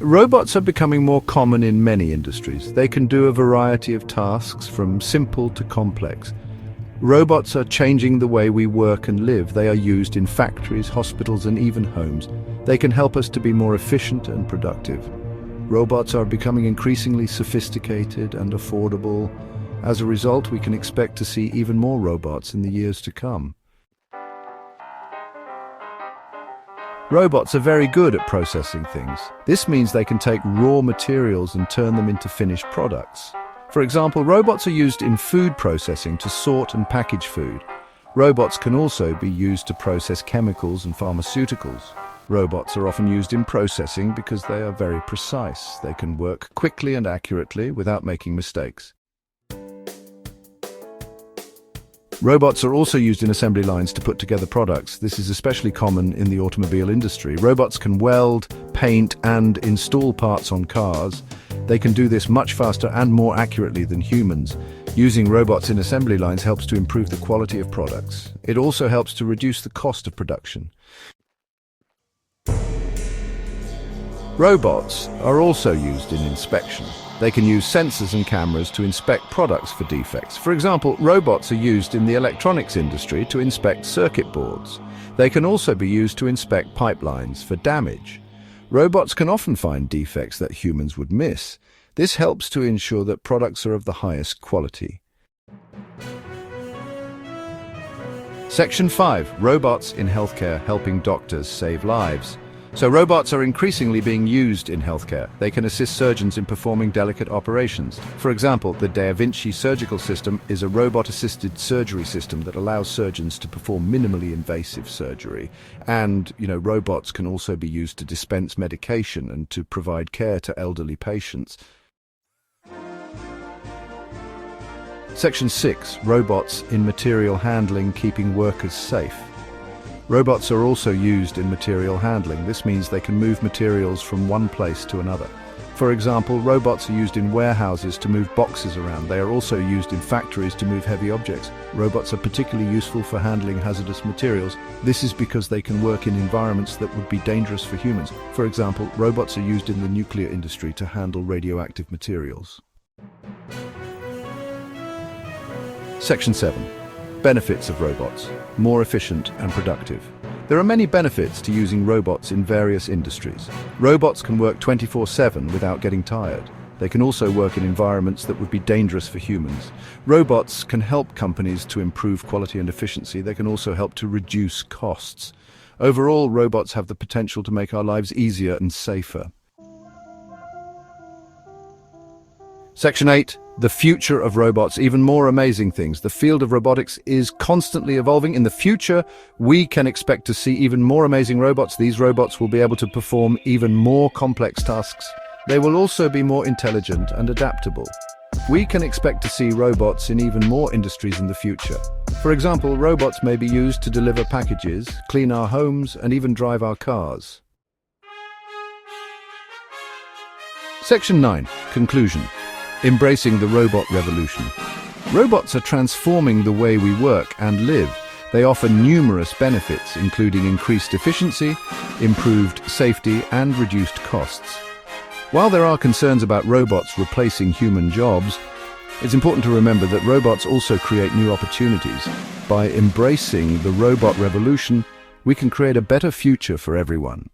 Robots are becoming more common in many industries. They can do a variety of tasks, from simple to complex. Robots are changing the way we work and live. They are used in factories, hospitals, and even homes. They can help us to be more efficient and productive. Robots are becoming increasingly sophisticated and affordable. As a result, we can expect to see even more robots in the years to come. Robots are very good at processing things. This means they can take raw materials and turn them into finished products. For example, robots are used in food processing to sort and package food. Robots can also be used to process chemicals and pharmaceuticals. Robots are often used in processing because they are very precise. They can work quickly and accurately without making mistakes. Robots are also used in assembly lines to put together products. This is especially common in the automobile industry. Robots can weld, paint, and install parts on cars. They can do this much faster and more accurately than humans. Using robots in assembly lines helps to improve the quality of products. It also helps to reduce the cost of production. Robots are also used in inspection. They can use sensors and cameras to inspect products for defects. For example, robots are used in the electronics industry to inspect circuit boards. They can also be used to inspect pipelines for damage. Robots can often find defects that humans would miss. This helps to ensure that products are of the highest quality. Section 5. Robots in healthcare, helping doctors save lives. So robots are increasingly being used in healthcare. They can assist surgeons in performing delicate operations. For example, the Da Vinci surgical system is a robot-assisted surgery system that allows surgeons to perform minimally invasive surgery. And, robots can also be used to dispense medication and to provide care to elderly patients. Section 6. Robots in material handling, keeping workers safe. Robots are also used in material handling. This means they can move materials from one place to another. For example, robots are used in warehouses to move boxes around. They are also used in factories to move heavy objects. Robots are particularly useful for handling hazardous materials. This is because they can work in environments that would be dangerous for humans. For example, robots are used in the nuclear industry to handle radioactive materials. Section 7. Benefits of robots. More efficient and productive. There are many benefits to using robots in various industries. Robots can work 24/7 without getting tired. They can also work in environments that would be dangerous for humans. Robots can help companies to improve quality and efficiency. They can also help to reduce costs. Overall, robots have the potential to make our lives easier and safer. Section 8. The future of robots. Even more amazing things. The field of robotics is constantly evolving. In the future, we can expect to see even more amazing robots. These robots will be able to perform even more complex tasks. They will also be more intelligent and adaptable. We can expect to see robots in even more industries in the future. For example, robots may be used to deliver packages, clean our homes, and even drive our cars. Section 9. Conclusion. Embracing the robot revolution. Robots are transforming the way we work and live. They offer numerous benefits, including increased efficiency, improved safety, and reduced costs. While there are concerns about robots replacing human jobs, it's important to remember that robots also create new opportunities. By embracing the robot revolution, we can create a better future for everyone.